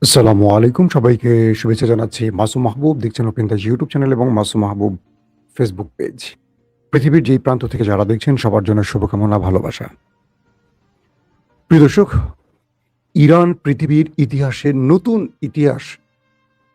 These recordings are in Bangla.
আসসালামু আলাইকুম। সবাইকে শুভেচ্ছা জানাচ্ছি। মাসুম মাহবুব দেখছেন ওপেন দ্য ইউটিউব চ্যানেল এবং মাসুম মাহবুব ফেসবুক পেজ। পৃথিবীর যেই প্রান্ত থেকে যারা দেখছেন সবার জন্য শুভকামনা, ভালোবাসা। প্রিয় দর্শক, ইরান পৃথিবীর ইতিহাসে নতুন ইতিহাস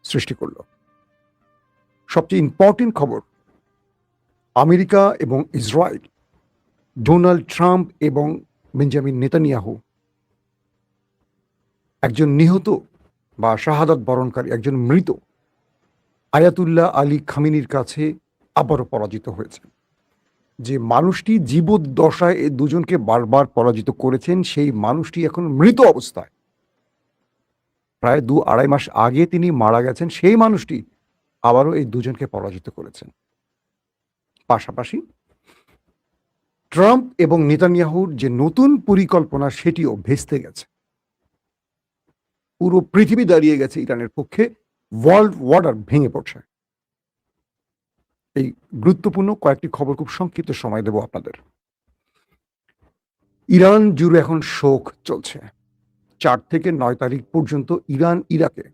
সৃষ্টি করল। সবচেয়ে ইম্পর্টেন্ট খবর, আমেরিকা এবং ইসরায়েল, ডোনাল্ড ট্রাম্প এবং বেঞ্জামিন নেতানিয়াহু, একজন নিহত বা শাহাদাত বরণকারী, একজন মৃত আয়াতুল্লাহ আলী খামেনির কাছে আবারও পরাজিত হয়েছে। যে মানুষটি জীবদ্দশায় এ দুজনকে বারবার পরাজিত করেছেন, সেই মানুষটি এখন মৃত অবস্থায়। প্রায় ২-২.৫ মাস আগে তিনি মারা গেছেন, সেই মানুষটি আবারও এই দুজনকে পরাজিত করেছেন। পাশাপাশি ট্রাম্প এবং নেতানিয়াহুর যে নতুন পরিকল্পনা, সেটিও ভেস্তে গেছে। পুরো পৃথিবী দাঁড়িয়ে গেছে ইরানের পক্ষে, ওয়ার্ল্ড অর্ডার ভেঙে পড়ছে। এই গুরুত্বপূর্ণ কয়েকটি খবর খুব সংক্ষিপ্ত সময় দেব আপনাদের। ইরান জুড়ে এখন শোক চলছে। ৪ থেকে ৯ তারিখ পর্যন্ত ইরান ইরাকে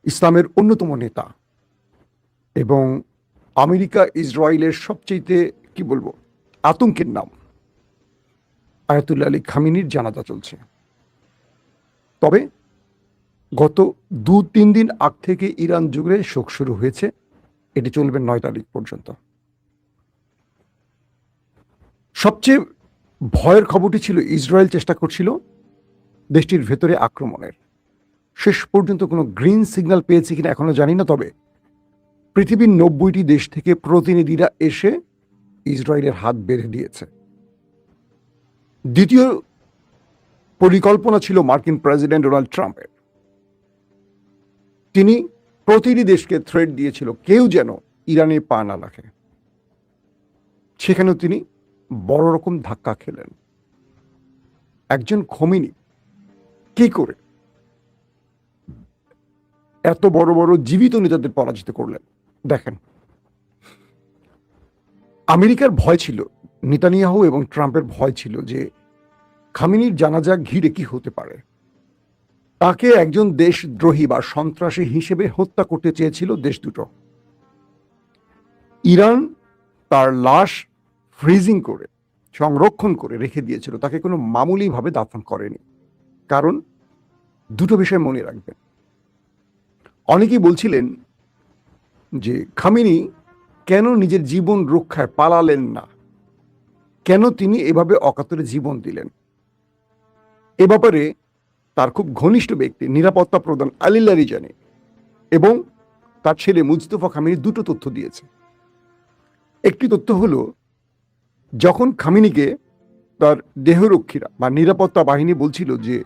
ইসলামের অন্যতম নেতা এবং আমেরিকা ইসরায়েলের সবচেয়ে কি বলবো আতঙ্কের নাম আয়াতুল্লাহ আলী খামেনির জানাজা চলছে। তবে গত ২-৩ দিন আগ থেকে ইরান জুড়ে শোক শুরু হয়েছে, এটি চলবে ৯ তারিখ পর্যন্ত। সবচেয়ে ভয়ের খবরটি ছিল ইসরায়েল চেষ্টা করছিল দেশটির ভেতরে আক্রমণের। শেষ পর্যন্ত কোনো গ্রিন সিগন্যাল পেয়েছে কিনা এখনো জানি না, তবে পৃথিবীর ৯০টি দেশ থেকে প্রতিনিধিরা এসে ইসরায়েলের হাত বেঁধে দিয়েছে। দ্বিতীয় পরিকল্পনা ছিল মার্কিন প্রেসিডেন্ট ডোনাল্ড ট্রাম্পের। তিনি প্রতিটি দেশকে থ্রেট দিয়েছিল কেউ যেন ইরানে পা না রাখে। সেখানেও তিনি বড় রকম ধাক্কা খেলেন। একজন খোমেনি কি করে এত বড় বড় জীবিত নেতাদের পরাজিত করলেন? দেখেন, আমেরিকার ভয় ছিল, নেতানিয়াহু এবং ট্রাম্পের ভয় ছিল যে খামেনির জানাজা ঘিরে কি হতে পারে। তাকে একজন দেশদ্রোহী বা সন্ত্রাসী হিসেবে হত্যা করতে চেয়েছিল দেশ দুটো। ইরান তার লাশ ফ্রিজিং করে সংরক্ষণ করে রেখে দিয়েছিল, তাকে কোনো মামুলিভাবে দাফন করেনি। কারণ দুটো বিষয় মনে রাখবেন। অনেকেই বলছিলেন যে খামেনি কেন নিজের জীবন রক্ষায় পালালেন না, কেন তিনি এভাবে অকাতরে জীবন দিলেন। এ ব্যাপারে তার খুব ঘনিষ্ঠ ব্যক্তি, নিরাপত্তা প্রধান আলী লারিজানি এবং তার ছেলে মুজতফা খামেনি দুটো তথ্য দিয়েছে। একটি তথ্য হলো, যখন খামেনিকে তার দেহরক্ষীরা বা নিরাপত্তা বাহিনী বলছিল যে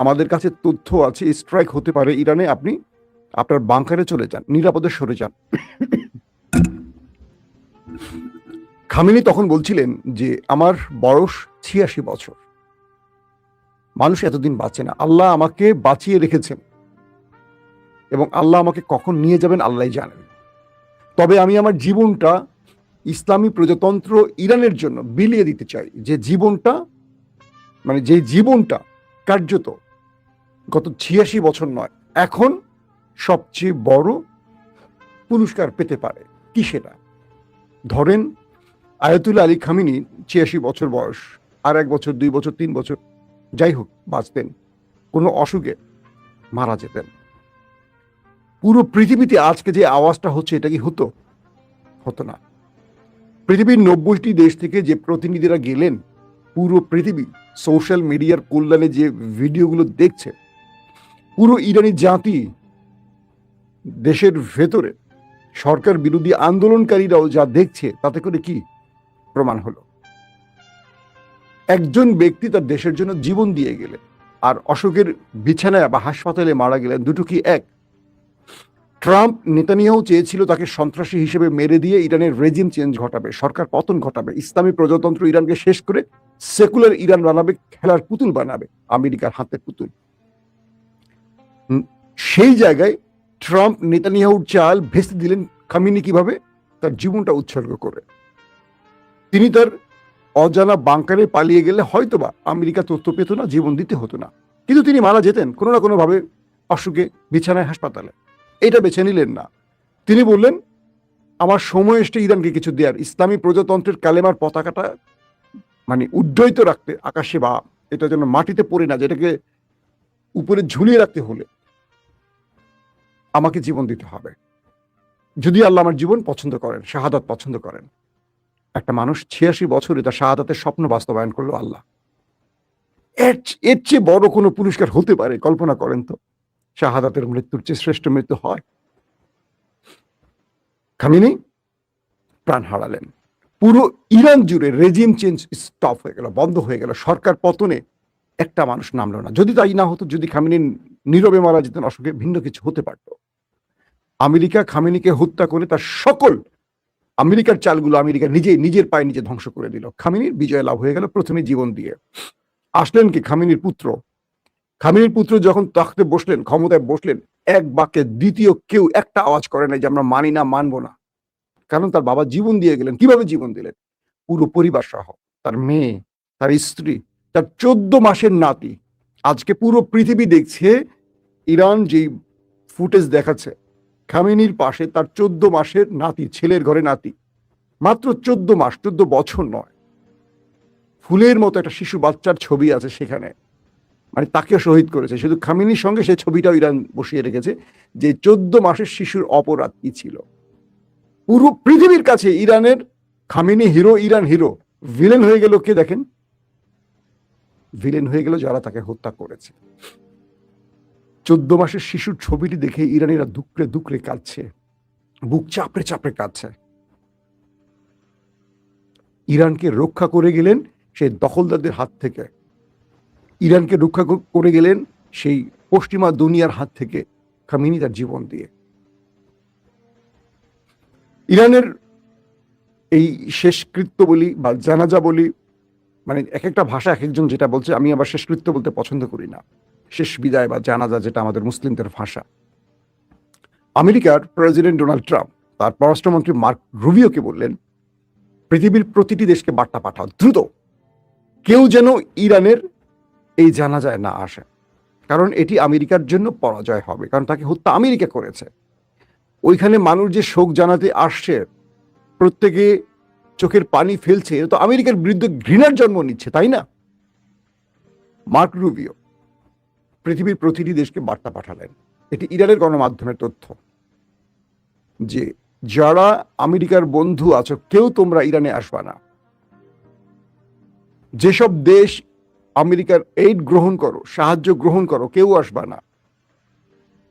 আমাদের কাছে তথ্য আছে স্ট্রাইক হতে পারে ইরানে, আপনি আপনার বাংকারে চলে যান, নিরাপদে সরে যান, খামেনি তখন বলছিলেন যে আমার বয়স ৮৬ বছর, মানুষ এতদিন বাঁচে না, আল্লাহ আমাকে বাঁচিয়ে রেখেছেন এবং আল্লাহ আমাকে কখন নিয়ে যাবেন আল্লাহ জানেন। তবে আমি আমার জীবনটা ইসলামী প্রজাতন্ত্র ইরানের জন্য বিলিয়ে দিতে চাই, যে জীবনটা মানে যে জীবনটা কার্যত গত ৮৬ বছর নয়, এখন সবচেয়ে বড় পুরস্কার পেতে পারে। কি সেটা? ধরেন আয়াতুল্লাহ আলী খামেনি ৮৬ বছর বয়স, আর ১ বছর ২ বছর ৩ বছর যাই হোক বাঁচতেন, কোনো অসুখে মারা যেতেন। পুরো পৃথিবীতে আজকে যে আওয়াজটা হচ্ছে, এটা কি হতো? হতো না। পৃথিবীর ৯০টি দেশ থেকে যে প্রতিনিধিরা গেলেন, পুরো পৃথিবী সোশ্যাল মিডিয়ার কল্যাণে যে ভিডিওগুলো দেখছে, পুরো ইরানি জাতি, দেশের ভেতরে সরকার বিরোধী আন্দোলনকারীরাও যা দেখছে, তাতে করে কি প্রমাণ হলো? একজন ব্যক্তি তার দেশের জন্য জীবন দিয়ে গেলেন আর অসুখের বিছানায় বা হাসপাতালে মারা গেলেন, দুটো কি এক? ট্রাম্প নেতানিয়াহু চেয়েছিল তাকে সন্ত্রাসী হিসেবে মেরে দিয়ে ইরানের রেজিম চেঞ্জ ঘটাবে, সরকার পতন ঘটাবে, ইসলামী প্রজাতন্ত্র ইরানকে শেষ করে সেকুলার ইরান বানাবে, খেলার পুতুল বানাবে, আমেরিকার হাতের পুতুল। সেই জায়গায় ট্রাম্প নেতানিয়াহুর চাল ভেস্তে দিলেন খামেনি কিভাবে? তার জীবনটা উৎসর্গ করে। তিনি তার অজানা বাংকারে পালিয়ে গেলে হয়তোবা আমেরিকা তথ্য পেত না, জীবন দিতে হতো না। কিন্তু তিনি মারা যেতেন কোনো না কোনোভাবে, অসুখে, বিছানায়, হাসপাতালে। এটা বেছে নিলেন না। তিনি বললেন, আমার সময় এসে ইরানকে কিছু দেওয়ার, ইসলামী প্রজাতন্ত্রের কালেমার পতাকাটা মানে উড্ডয়িত রাখতে আকাশে, বা এটা যেন মাটিতে পড়ে না, যেটাকে উপরে ঝুলিয়ে রাখতে হলে আমাকে জীবন দিতে হবে, যদি আল্লাহ আমার জীবন পছন্দ করেন, শাহাদাত পছন্দ করেন। একটা মানুষ 86 বছরে তার শাহাদাতের স্বপ্ন বাস্তবায়ন করলো আল্লাহ। এর চেয়ে বড় কোনো পুরস্কার হতে পারে? কল্পনা করেন তো, শাহাদাতের মৃত্যুর চেয়ে শ্রেষ্ঠ মৃত্যু হয়? খামেনি প্রাণ হারালেন। পুরো ইরান জুড়ে রেজিম চেঞ্জ স্টপ হয়ে গেল, বন্ধ হয়ে গেল। সরকার পতনে একটা মানুষ নামলো না। যদি তাই না হতো, যদি খামেনি নীরবে মারা যেতেন অসুখে, ভিন্ন কিছু হতে পারত। আমেরিকা খামেনিকে হত্যা করে তার সকল আমেরিকার চালগুলো আমেরিকা নিজের পায়ে নিজে ধ্বংস করে দিল। খামেনির বিজয় লাভ হয়ে গেল প্রথমে জীবন দিয়ে। আসলেন কি খামেনির পুত্র। খামেনির পুত্র যখন তখতে বসলেন, ক্ষমতায় বসলেন, এক বাক্যে দ্বিতীয় কেউ একটা আওয়াজ করে নাই যে আমরা মানি না, মানবো না। কারণ তার বাবা জীবন দিয়ে গেলেন। কিভাবে জীবন দিলেন? পুরো পরিবার সহ, তার মেয়ে, তার স্ত্রী, তার 14 মাসের নাতি। আজকে পুরো পৃথিবী দেখছে ইরান যেই ফুটেজ দেখাচ্ছে, খামেনির পাশে তার 14 মাসের নাতি, ছেলের ঘরে নাতি, মাত্র 14 মাস, 14 বছর নয়, ফুলের মতো একটা শিশু বাচ্চার ছবি আছে সেখানে। মানে তাকেও শহীদ করেছে। শুধু খামেনির সঙ্গে সেই ছবিটাও ইরান বসিয়ে রেখেছে, যে 14 মাসের শিশুর অপরাধ কি ছিল। পুরো পৃথিবীর কাছে ইরানের Khamenei hero, Iran hero. Villain হয়ে গেল কে দেখেন? ভিলেন হয়ে গেল যারা তাকে হত্যা করেছে। 14 মাসের শিশুর ছবিটি দেখে ইরানিরা দুকড়ে দুকড়ে কাঁদছে, বুক চাপড়ে চাপড়ে কাঁদছে। ইরানকে রক্ষা করে গেলেন সেই দখলদারদের হাত থেকে, ইরানকে রক্ষা করে গেলেন সেই পশ্চিমা দুনিয়ার হাত থেকে খামেনি তার জীবন দিয়ে। ইরানের এই শেষকৃত্য বলি বা জানাজা বলি, মানে এক একটা ভাষা এক একজন যেটা বলছে, আমি আবার শেষকৃত্য বলতে পছন্দ করি না। শেষ বিদায় বা জানাজা, যেটা আমাদের মুসলিমদের ভাষা। আমেরিকার প্রেসিডেন্ট ডোনাল্ড ট্রাম্প তার পররাষ্ট্রমন্ত্রী মার্ক রুবিওকে বললেন, পৃথিবীর প্রতিটি দেশকে বার্তা পাঠাও দ্রুত, কেউ যেন ইরানের এই জানাজায় না আসে, কারণ এটি আমেরিকার জন্য পরাজয় হবে, কারণ তাকে হত্যা আমেরিকা করেছে। ওইখানে মানুষ যে শোক জানাতে আসছে, প্রত্যেকে চোখের পানি ফেলছে, এটা তো আমেরিকার বিরুদ্ধে ঘৃণার জন্ম নিচ্ছে, তাই না? মার্ক রুবিও পৃথিবীর প্রতিটি দেশকে বার্তা পাঠালেন। এটি ইরানের গণমাধ্যমের তথ্য, যে যারা আমেরিকার বন্ধু আছো, কেউ তোমরা ইরানে আসবা না। যেসব দেশ আমেরিকার এইড গ্রহণ করো, সাহায্য গ্রহণ করো, কেউ আসবা না।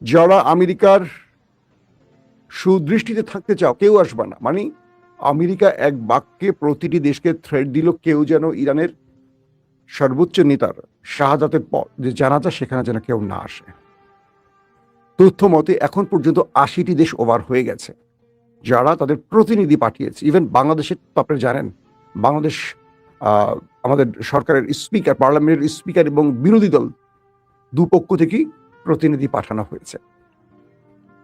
যারা আমেরিকার সুদৃষ্টিতে থাকতে চাও, কেউ আসবা না। মানে আমেরিকা এক বাক্যে প্রতিটি দেশকে থ্রেট দিল, কেউ যেন ইরানের সর্বোচ্চ নেতার শাহাদাতের পর যে জানাজা, সেখানে যেন কেউ না আসে। তথ্য মতে এখন পর্যন্ত 80টি দেশ ওভার হয়ে গেছে যারা তাদের প্রতিনিধি পাঠিয়েছে। ইভেন বাংলাদেশের তো আপনি জানেন, বাংলাদেশ আমাদের সরকারের স্পিকার, পার্লামেন্টের স্পিকার এবং বিরোধী দল দুপক্ষ থেকেই প্রতিনিধি পাঠানো হয়েছে।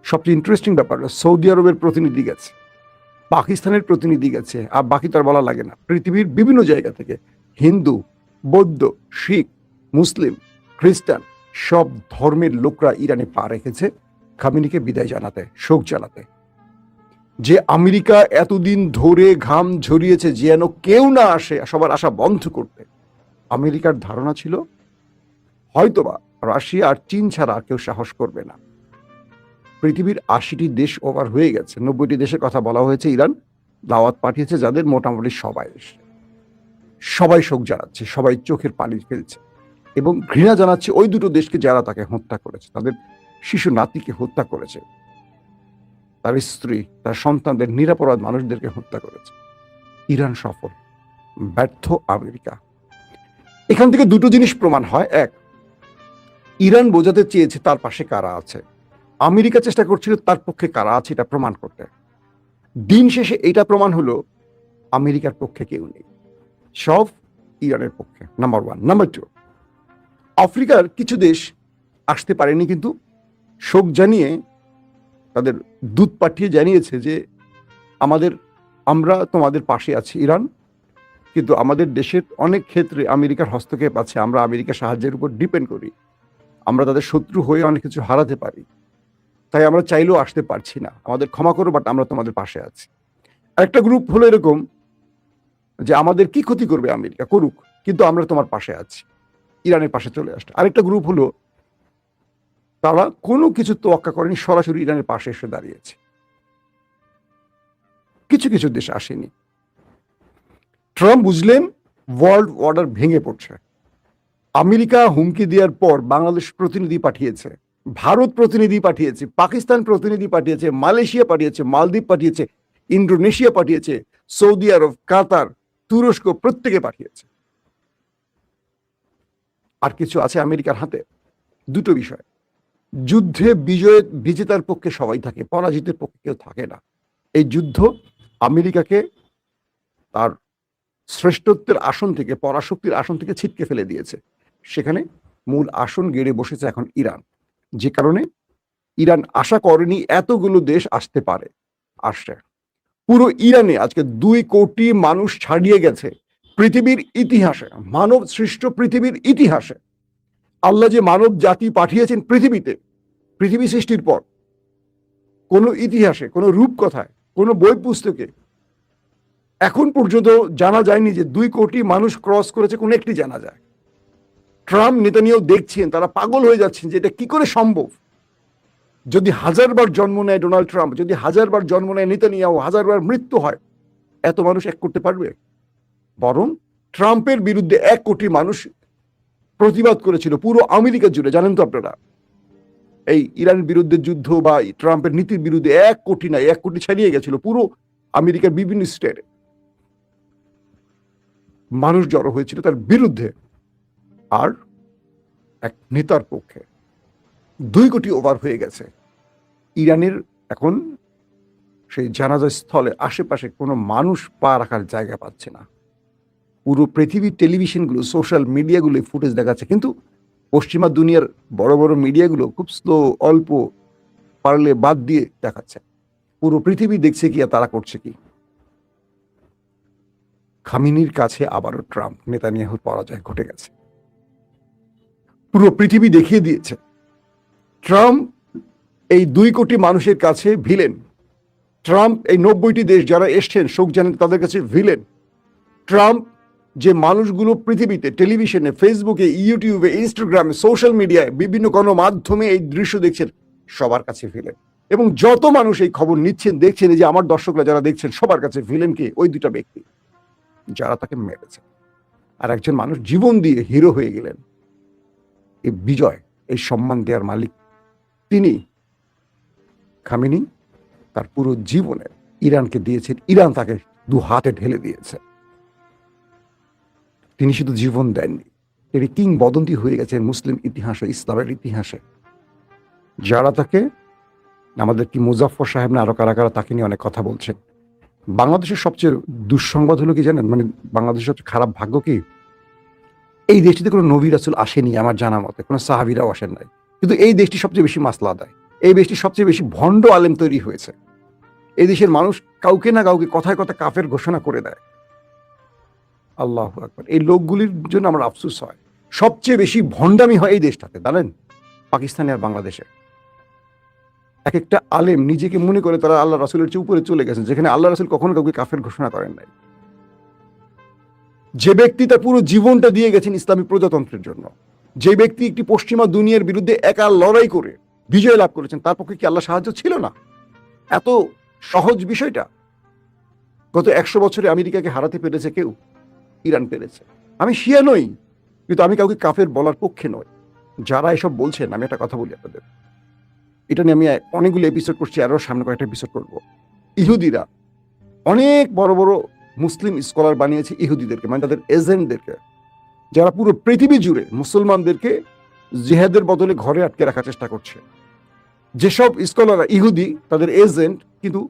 সবচেয়ে ইন্টারেস্টিং ব্যাপার, সৌদি আরবের প্রতিনিধি গেছে, পাকিস্তানের প্রতিনিধি গেছে, আর বাকি তার বলা লাগে না। পৃথিবীর বিভিন্ন জায়গা থেকে হিন্দু, বৌদ্ধ, শিখ, মুসলিম, খ্রিস্টান সব ধর্মের লোকরা ইরানে পা রেখেছে খামেনিকে বিদায় জানাতে, শোক জানাতে। যে আমেরিকা এতদিন ধরে ঘাম ঝরিয়েছে যেন কেউ না আসে, সবার আশা বন্ধ করতে, আমেরিকার ধারণা ছিল হয়তোবা রাশিয়া আর চীন ছাড়া আর কেউ সাহস করবে না। পৃথিবীর 80টি দেশ ওভার হয়ে গেছে, 90টি দেশের কথা বলা হয়েছে। ইরান দাওয়াত পাঠিয়েছে যাদের মোটামুটি সবাই শোক জানাচ্ছে, সবাই চোখের পানি ফেলছে এবং ঘৃণা জানাচ্ছে ওই দুটো দেশকে যারা তাকে হত্যা করেছে, তাদের শিশু নাতিকে হত্যা করেছে, তার স্ত্রী, তার সন্তানদের, নিরাপরাধ মানুষদেরকে হত্যা করেছে। ইরান সফল, ব্যর্থ আমেরিকা। এখান থেকে দুটো জিনিস প্রমাণ হয়। এক, ইরান বোঝাতে চেয়েছে তার পাশে কারা আছে, আমেরিকা চেষ্টা করছিল তার পক্ষে কারা আছে এটা প্রমাণ করতে। দিন শেষে এটা প্রমাণ হলো আমেরিকার পক্ষে কেউ নেই, সব ইরানের পক্ষে। Number one. নাম্বার টু, আফ্রিকার কিছু দেশ আসতে পারেনি, কিন্তু শোক জানিয়ে তাদের দূত পাঠিয়ে জানিয়েছে যে আমরা তোমাদের পাশে আছি ইরান, কিন্তু আমাদের দেশের অনেক ক্ষেত্রে আমেরিকার হস্তক্ষেপ আছে, আমরা আমেরিকার সাহায্যের উপর ডিপেন্ড করি। আমরা তাদের শত্রু হয়ে অনেক কিছু হারাতে পারি, তাই আমরা চাইলেও আসতে পারছি না, আমাদের ক্ষমা করো, বাট আমরা তোমাদের পাশে আছি। আরেকটা গ্রুপ হলো এরকম যে আমাদের কি ক্ষতি করবে আমেরিকা করুক, কিন্তু আমরা তোমার পাশে আছি, ইরানের পাশে চলে আসছে। আরেকটা গ্রুপ হলো তারা কোনো কিছু তোয়াক্কা করেনি, সরাসরি ইরানের পাশে এসে দাঁড়িয়েছে। কিছু কিছু দেশ আসেনি। ট্রাম্প বুঝলেন ওয়ার্ল্ড অর্ডার ভেঙে পড়ছে। আমেরিকা হুমকি দেওয়ার পর বাংলাদেশ প্রতিনিধি পাঠিয়েছে, ভারত প্রতিনিধি পাঠিয়েছে, পাকিস্তান প্রতিনিধি পাঠিয়েছে, মালয়েশিয়া পাঠিয়েছে, মালদ্বীপ পাঠিয়েছে, ইন্দোনেশিয়া পাঠিয়েছে, সৌদি আরব, কাতার, তুরস্ক, প্রত্যেকে পাঠিয়েছে। আর কিছু আছে আমেরিকার হাতে? দুটো বিষয়, যুদ্ধে বিজেতার পক্ষে সবাই থাকে, পরাজিতের পক্ষে কেউ থাকে না। এই যুদ্ধ আমেরিকাকে তার শ্রেষ্ঠত্বের আসন থেকে, পরাশক্তির আসন থেকে ছিটকে ফেলে দিয়েছে। সেখানে মূল আসন গেড়ে বসেছে এখন ইরান, যে কারণে ইরান আশা করেনি এতগুলো দেশ আসতে পারে, আসছে। পুরো ইরানে আজকে 2 কোটি মানুষ ছাড়িয়ে গেছে। পৃথিবীর ইতিহাসে, মানব সৃষ্ট পৃথিবীর ইতিহাসে আল্লাহ যে মানব জাতি পাঠিয়েছেন পৃথিবীতে, পৃথিবী সৃষ্টির পর কোনো ইতিহাসে, কোনো রূপকথায়, কোনো বই পুস্তকে এখন পর্যন্ত জানা যায়নি যে 2 কোটি মানুষ ক্রস করেছে, কোনো একটি জানা যায়। ট্রাম্প, নেতানিয়াহু দেখছেন, তারা পাগল হয়ে যাচ্ছেন যে এটা কি করে সম্ভব। যদি 1000বার জন্ম নেয় ডোনাল্ড ট্রাম্প, যদি 1000বার জন্ম নেয় নেতানিয়াহু, 1000বার মৃত্যু হয়, এত মানুষ এক করতে পারবে? বরং ট্রাম্পের বিরুদ্ধে 1 কোটি মানুষ প্রতিবাদ করেছিল পুরো আমেরিকা জুড়ে। জানেন তো আপনারা, এই ইরানের বিরুদ্ধে যুদ্ধ বা ট্রাম্পের নীতির বিরুদ্ধে 1 কোটি নাই, 1 কোটি ছাড়িয়ে গেছিল পুরো আমেরিকার বিভিন্ন স্টেটে মানুষ জড়ো হয়েছিল তার বিরুদ্ধে। আর এক নেতার পক্ষে 2 কোটি ওভার হয়ে গেছে। ইরানের এখন সেই জানাজা স্থলে আশেপাশে কোনো মানুষ পা রাখার জায়গা পাচ্ছে না। পুরো পৃথিবীর টেলিভিশনগুলো, সোশ্যাল মিডিয়াগুলো ফুটেজ দেখাচ্ছে, কিন্তু পশ্চিমা দুনিয়ার বড় বড় মিডিয়াগুলো খুব স্লো, অল্প, পারলে বাদ দিয়ে দেখাচ্ছে। পুরো পৃথিবী দেখছে কি আর তারা করছে কি। খামেনির কাছে আবারও ট্রাম্প, নেতানিয়াহুর পরাজয় ঘটে গেছে। পুরো পৃথিবী দেখিয়ে দিয়েছে ট্রাম্প এই 2 কোটি মানুষের কাছে ভিলেন। ট্রাম্প এই 90টি দেশ যারা এসছেন শোক জানেন তাদের কাছে ভিলেন। ট্রাম্প যে মানুষগুলো পৃথিবীতে টেলিভিশনে, ফেসবুকে, ইউটিউবে, ইনস্টাগ্রামে, সোশ্যাল মিডিয়ায়, বিভিন্ন গণমাধ্যমে এই দৃশ্য দেখছেন, সবার কাছে ভিলেন। এবং যত মানুষ এই খবর নিচ্ছেন, দেখছেন, এই যে আমার দর্শকরা যারা দেখছেন, সবার কাছে ভিলেন কে? ওই 2টা ব্যক্তি যারা তাকে মেরেছে। আর একজন মানুষ জীবন দিয়ে হিরো হয়ে গেলেন। এই বিজয়, এই সম্মান দেওয়ার মালিক তিনি। খামেনি তার পুরো জীবনে ইরানকে দিয়েছেন, ইরান তাকে 2 হাতে ঢেলে দিয়েছে। তিনি শুধু জীবন দেননি, তিনি কিংবদন্তি হয়ে গেছেন মুসলিম ইতিহাসে, ইসলামের ইতিহাসে। যারা তাকে, আমাদের কি মুজাফফর সাহেব না আরো কারা কারা তাকে নিয়ে অনেক কথা বলছেন। বাংলাদেশের সবচেয়ে দুঃসংবাদ হলো কি জানেন, মানে বাংলাদেশের সবচেয়ে খারাপ ভাগ্য কি, এই দেশটিতে কোনো নবী রাসূল আসেনি আমার জানা মতে, কোনো সাহাবীরাও আসেন নাই, কিন্তু এই দেশটি সবচেয়ে বেশি মাসলা দেয়, এই দেশটি সবচেয়ে বেশি ভণ্ড আলেম তৈরি হয়েছে। এই দেশের মানুষ কাউকে না কাউকে কথায় কথা কাফের ঘোষণা করে দেয়। আল্লাহু আকবার। এই লোকগুলির জন্য আমার আফসোস হয়। সবচেয়ে বেশি ভণ্ডামি হয় এই দেশটাতে, জানেন, পাকিস্তানে আর বাংলাদেশে। এক একটা আলেম নিজেকে মনে করে তারা আল্লাহ রাসূলের চেয়ে উপরে চলে গেছেন, যেখানে আল্লাহ রাসূল কখনো কাউকে কাফের ঘোষণা করেন নাই। যে ব্যক্তি তার পুরো জীবনটা দিয়ে গেছেন ইসলামী প্রজাতন্ত্রের জন্য, যে ব্যক্তি একটি পশ্চিমা দুনিয়ার বিরুদ্ধে একা লড়াই করে বিজয় লাভ করেছেন, তার পক্ষে কি আল্লাহ সাহায্য ছিল না? এত সহজ বিষয়টা। গত 100 বছরে আমেরিকাকে হারাতে পেরেছে কেউ? ইরান পেরেছে। আমি শিয়া নই, কিন্তু আমি কাউকে কাফের বলার পক্ষে নই। যারা এসব বলছেন, আমি একটা কথা বলি আপনাদের, এটা নিয়ে আমি অনেকগুলো এপিসোড করছি, আরো সামনে কয়েকটা এপিসোড করব। ইহুদিরা অনেক বড় বড় মুসলিম স্কলার বানিয়েছে ইহুদিদেরকে, মানে তাদের এজেন্টদেরকে, যারা পুরো পৃথিবী জুড়ে মুসলমানদেরকে জিহাদের বদলে ঘরে আটকে রাখার চেষ্টা করছে। যেসব স্কলাররা ইহুদি, তাদের এজেন্ট কিন্তু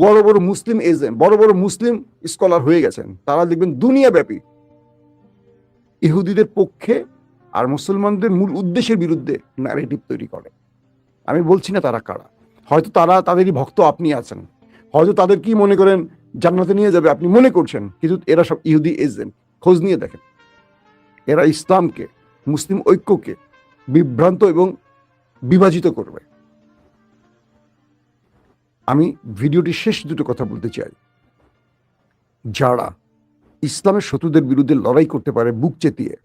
বড় বড় মুসলিম এজেন্ট, বড় বড় মুসলিম স্কলার হয়ে গেছেন, তারা দেখবেন দুনিয়াব্যাপী ইহুদিদের পক্ষে আর মুসলমানদের মূল উদ্দেশ্যের বিরুদ্ধে ন্যারেটিভ তৈরি করে। আমি বলছি না তারা কারা, হয়তো তারা তাদেরই ভক্ত আপনি আছেন, হয়তো তাদের কি মনে করেন জান্নাতে নিয়ে যাবে আপনি মনে করছেন, কিন্তু এরা সব ইহুদি এজেন্ট। খোঁজ নিয়ে দেখেন, এরা ইসলামকে, মুসলিম ঐক্যকে বিভ্রান্ত এবং বিভাজিত করবে। আমি ভিডিওটির শেষ দুটো কথা বলতে চাই। যারা ইসলামের শত্রুদের বিরুদ্ধে লড়াই করতে পারে বুক চেতিয়ে,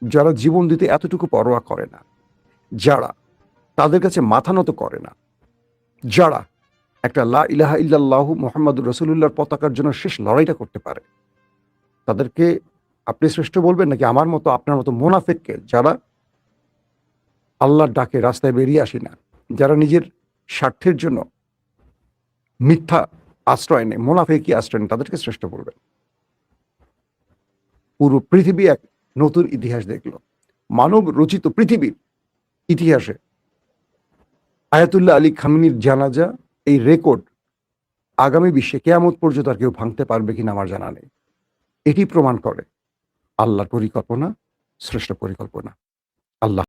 যারা জীবন দিতে এতটুকু পরোয়া করে না, যারা তাদের কাছে মাথা নত করে না, যারা একটা লা ইলাহা ইল্লাল্লাহু মুহাম্মাদুর রাসূলুল্লাহর পতাকার জন্য শেষ লড়াইটা করতে পারে, তাদেরকে আপনি শ্রেষ্ঠ বলবেন নাকি আমার মতো আপনার মতো মুনাফিককে, যারা আল্লাহর ডাকে রাস্তায় বেরিয়ে আসি না, যারা নিজের স্বার্থের জন্য মিথ্যা আশ্রয় নেয়, মুনাফিকি আশ্রয় নেয়, তাদেরকে শ্রেষ্ঠ বলবেন? পুরো পৃথিবী এক নতুন ইতিহাস দেখলো। মানব রচিত পৃথিবীর ইতিহাসে আয়াতুল্লাহ আলী খামেনির জানাজা, এই রেকর্ড আগামী বিশ্বে কিয়ামত পর্যন্ত আর কেউ ভাঙতে পারবে কিনা আমার জানা নেই। এটি প্রমাণ করে আল্লাহর পরিকল্পনা শ্রেষ্ঠ পরিকল্পনা। আল্লাহ